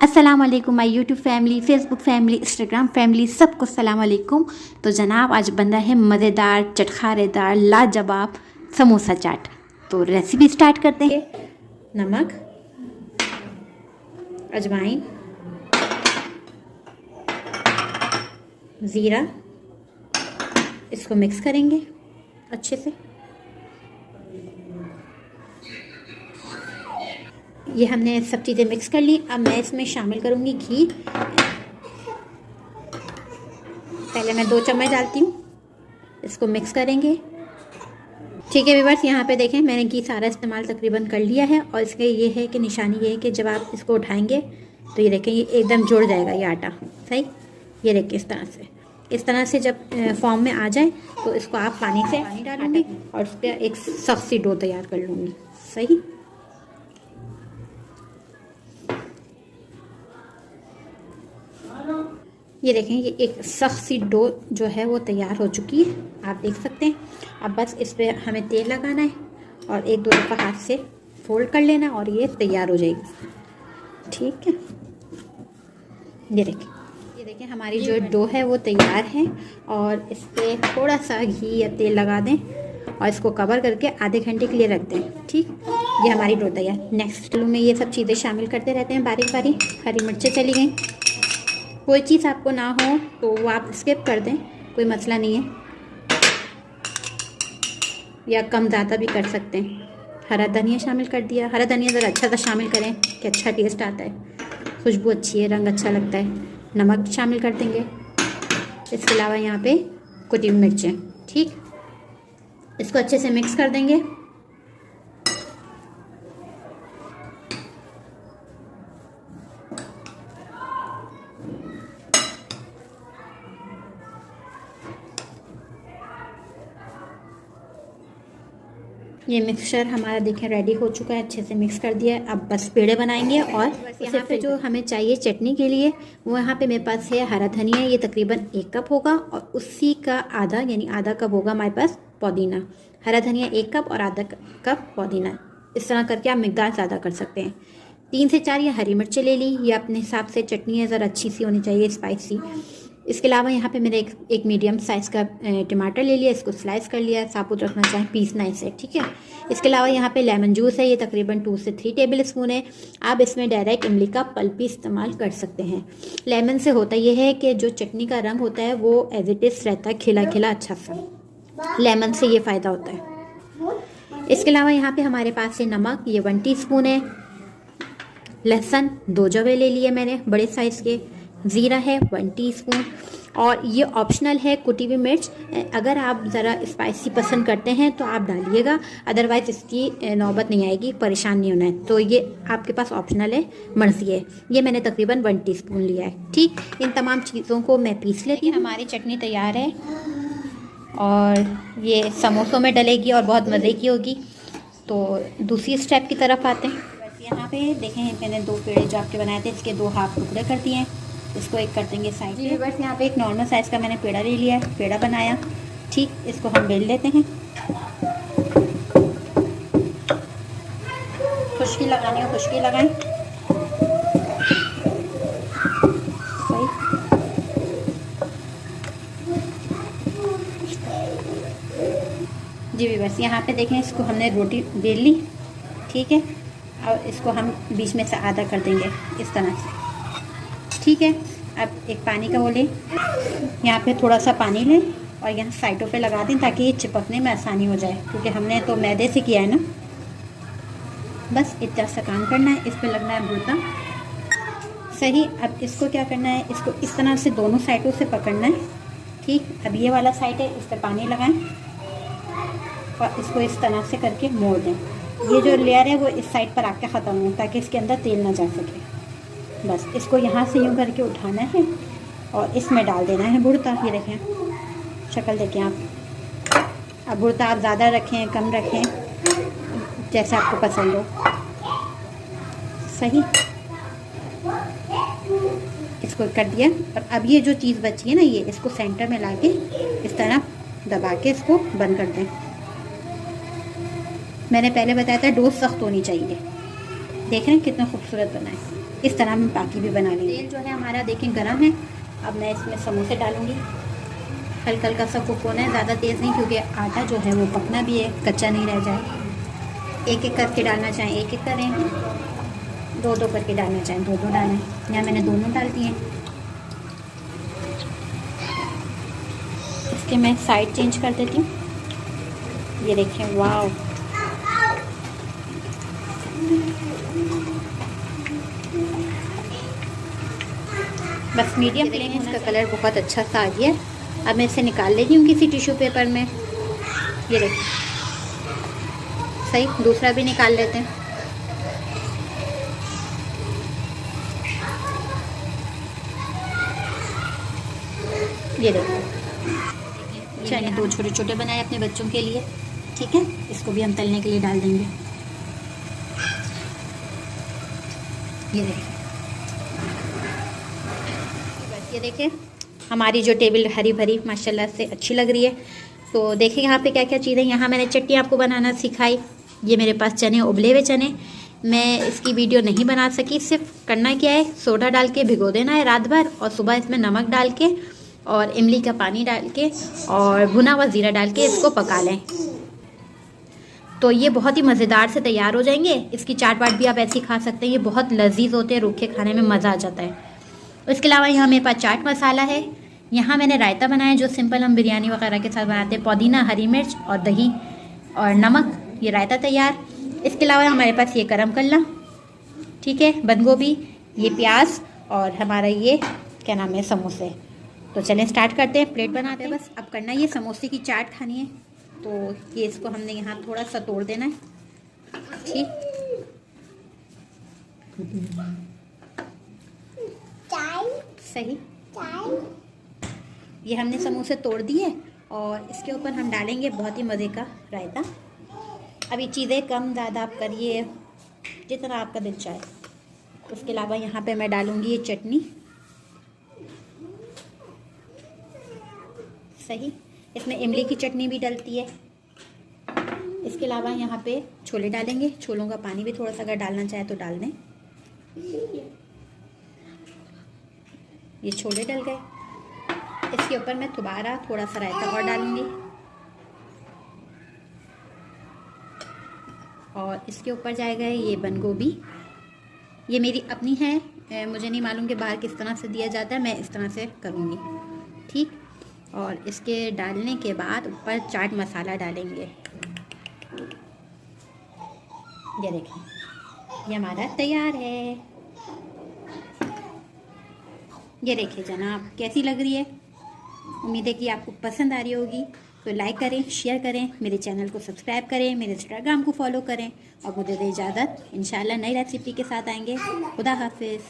अस्सलाम वालेकुम my YouTube family, Facebook family, Instagram family, सबको सलाम वालेकुम। तो जनाब आज बन रहा है मज़ेदार चटखारेदार लाजवाब समोसा चाट। तो रेसिपी स्टार्ट करते हैं। नमक, अजवाइन, ज़ीरा, इसको मिक्स करेंगे अच्छे से। ये हमने सब चीज़ें मिक्स कर ली। अब मैं इसमें शामिल करूँगी घी। पहले मैं 2 चम्मच डालती हूँ, इसको मिक्स करेंगे। ठीक है व्यूअर्स, यहाँ पे देखें मैंने घी सारा इस्तेमाल तकरीबन कर लिया है। और इसके ये है कि निशानी ये है कि जब आप इसको उठाएंगे तो ये देखें ये एकदम जुड़ जाएगा ये आटा। सही, ये देखें इस तरह से जब फॉर्म में आ जाए तो इसको आप पानी डालूंगी और उस पर एक सख्त सी डो तैयार कर लूँगी। सही, ये देखें ये एक सख्त सी डो जो है वो तैयार हो चुकी है, आप देख सकते हैं। अब बस इस पर हमें तेल लगाना है और 1-2 दफ़ा हाथ से फोल्ड कर लेना और ये तैयार हो जाएगी। ठीक है, ये देखें हमारी जो डो है वो तैयार है। और इस पर थोड़ा सा घी या तेल लगा दें और इसको कवर करके आधे घंटे के लिए रख दें। ठीक, ये हमारी डो तैयार। नेक्स्ट में ये सब चीज़ें शामिल करते रहते हैं बारीक बारीक। हरी मिर्चें चली गई। कोई चीज़ आपको ना हो तो वो आप स्किप कर दें, कोई मसला नहीं है, या कम ज़्यादा भी कर सकते हैं। हरा धनिया शामिल कर दिया। हरा धनिया ज़रा अच्छा सा शामिल करें कि अच्छा टेस्ट आता है, खुशबू अच्छी है, रंग अच्छा लगता है। नमक शामिल कर देंगे। इसके अलावा यहाँ पे कुटी हुई मिर्चें। ठीक, इसको अच्छे से मिक्स कर देंगे। ये मिक्सचर हमारा देखें रेडी हो चुका है, अच्छे से मिक्स कर दिया है। अब बस पेड़े बनाएंगे। और यहाँ पे जो हमें चाहिए चटनी के लिए वो यहाँ पे मेरे पास है हरा धनिया, ये तकरीबन 1 कप होगा। और उसी का आधा यानी आधा कप होगा हमारे पास पुदीना। हरा धनिया 1 कप और आधा कप पुदीना। इस तरह करके आप मिकदार ज़्यादा कर सकते हैं। 3 से 4 ये हरी मिर्चें ले ली, ये अपने हिसाब से चटनी है ज़रा अच्छी सी होनी चाहिए, स्पाइसी। इसके अलावा यहाँ पे मैंने एक मीडियम साइज़ का टमाटर ले लिया, इसको स्लाइस कर लिया, साबुत रखना चाहें पीसना इसे। ठीक है, इसके अलावा यहाँ पे लेमन जूस है, ये तकरीबन 2 से 3 टेबल स्पून है। आप इसमें डायरेक्ट इमली का पल्प भी इस्तेमाल कर सकते हैं। लेमन से होता यह है कि जो चटनी का रंग होता है वो एज इट इज़ रहता है, खिला खिला अच्छा सा। लेमन से ये फ़ायदा होता है। इसके अलावा यहाँ पर हमारे पास है नमक, ये 1 टीस्पून है। लहसुन 2 जवे ले लिए मैंने बड़े साइज़ के। ज़ीरा है 1 टीस्पून। और ये ऑप्शनल है कुटी हुई मिर्च, अगर आप ज़रा स्पाइसी पसंद करते हैं तो आप डालिएगा, अदरवाइज़ इसकी नौबत नहीं आएगी, परेशान नहीं होना है। तो ये आपके पास ऑप्शनल है, मर्ज़ी है। ये मैंने तकरीबन 1 टीस्पून लिया है। ठीक, इन तमाम चीज़ों को मैं पीस लेती हूँ। हमारी चटनी तैयार है और ये समोसों में डलेगी और बहुत मज़े की होगी। तो दूसरी स्टेप की तरफ आते हैं। यहाँ पे देखें मैंने 2 पेड़े जो आपके बनाए थे, इसके 2 हाफ टुकड़े कर दिए हैं। इसको एक कर देंगे साइड पे। बस यहाँ पे एक नॉर्मल साइज़ का मैंने पेड़ा ले लिया है, पेड़ा बनाया। ठीक, इसको हम बेल लेते हैं। खुशकी लगानी है, खुशकी लगाएं। सही, जी बस यहाँ पे देखें इसको हमने रोटी बेल ली। ठीक है, और इसको हम बीच में से आधा कर देंगे इस तरह से। ठीक है, अब एक पानी का वो लें, यहाँ पे थोड़ा सा पानी लें और यहाँ साइडों पे लगा दें ताकि ये चिपकने में आसानी हो जाए, क्योंकि हमने तो मैदे से किया है ना। बस इतना सा काम करना है, इस पे लगना है भुर्ता। सही, अब इसको क्या करना है, इसको इस तरह से दोनों साइडों से पकड़ना है। ठीक, अब ये वाला साइड है, इस पर पानी लगाएं और इसको इस तरह से करके मोड़ दें। ये जो लेयर है वो इस साइड पर आके ख़त्म हो, ताकि इसके अंदर तेल ना जा सके। बस इसको यहाँ से यूँ करके उठाना है और इसमें डाल देना है भुर्ता। ये देखें, शक्ल देखें आप। अब भुर्ता आप ज़्यादा रखें कम रखें, जैसे आपको पसंद हो। सही, इसको कर दिया। और अब ये जो चीज़ बची है ना, ये इसको सेंटर में ला के इस तरह दबा के इसको बंद कर दें। मैंने पहले बताया था डो सख्त होनी चाहिए। देख रहे हैं कितना खूबसूरत बना है। इस तरह हम बाकी भी बना लेंगे। तेल जो है हमारा देखें गर्म है। अब मैं इसमें समोसे डालूँगी। हल्का हल्का सा कुक होना है, ज़्यादा तेज़ नहीं, क्योंकि आटा जो है वो पकना भी है, कच्चा नहीं रह जाए। एक एक करके डालना चाहें एक एक करें, दो दो करके डालना चाहें दो दो डालें। यहाँ मैंने दोनों डाल दिए। इसके मैं साइड चेंज कर देती हूँ। ये देखें, वाव, बस मीडियम फ्लेम है। इसका कलर बहुत अच्छा सा आ गया। अब मैं इसे निकाल लेती हूँ किसी टिश्यू पेपर में। ये देखिए, सही, दूसरा भी निकाल लेते हैं। ये देखो, चलिए दो छोटे छोटे बनाए अपने बच्चों के लिए। ठीक है, इसको भी हम तलने के लिए डाल देंगे। ये देखिए, बस ये देखें, हमारी जो टेबल हरी भरी माशाल्लाह से अच्छी लग रही है। तो देखिए यहाँ पे क्या क्या चीज़ें, यहाँ मैंने चटनी आपको बनाना सिखाई। ये मेरे पास चने, उबले हुए चने, मैं इसकी वीडियो नहीं बना सकी। सिर्फ करना क्या है, सोडा डाल के भिगो देना है रात भर, और सुबह इसमें नमक डाल के और इमली का पानी डाल के और भुना हुआ ज़ीरा डाल के इसको पका लें। तो ये बहुत ही मज़ेदार से तैयार हो जाएंगे। इसकी चाट वाट भी आप ऐसे ही खा सकते हैं, ये बहुत लजीज होते हैं, रूखे खाने में मज़ा आ जाता है। इसके अलावा यहाँ मेरे पास चाट मसाला है। यहाँ मैंने रायता बनाया जो सिंपल हम बिरयानी वगैरह के साथ बनाते हैं, पुदीना, हरी मिर्च और दही और नमक, ये रायता तैयार। इसके अलावा हमारे पास ये गरम कल्ला, ठीक है, बंद गोभी, ये प्याज और हमारा ये क्या नाम है, समोसे। तो चलें स्टार्ट करते हैं, प्लेट बनाते हैं। बस अब करना ये समोसे की चाट खानी है, तो ये इसको हमने यहाँ थोड़ा सा तोड़ देना है। ठीक, सही, ये हमने समोसे तोड़ दिए और इसके ऊपर हम डालेंगे बहुत ही मज़े का रायता। अब ये चीज़ें कम ज़्यादा आप करिए जितना आपका दिल चाहे। उसके अलावा यहाँ पे मैं डालूँगी ये चटनी, सही, इसमें इमली की चटनी भी डलती है। इसके अलावा यहाँ पे छोले डालेंगे, छोलों का पानी भी थोड़ा सा अगर डालना चाहे तो डाल दें। ये छोले डल गए। इसके ऊपर मैं दोबारा थोड़ा सा रायता और डालूंगी और इसके ऊपर जाएगा ये बंद गोभी। ये मेरी अपनी है, मुझे नहीं मालूम कि बाहर किस तरह से दिया जाता है, मैं इस तरह से करूँगी। ठीक, और इसके डालने के बाद ऊपर चाट मसाला डालेंगे। ये देखें, ये हमारा तैयार है। ये देखिए जनाब, कैसी लग रही है। उम्मीद है कि आपको पसंद आ रही होगी। तो लाइक करें, शेयर करें, मेरे चैनल को सब्सक्राइब करें, मेरे इंस्टाग्राम को फॉलो करें और मुझे दे इजाज़त। इंशाल्लाह नई रेसिपी के साथ आएंगे। खुदा हाफिज़।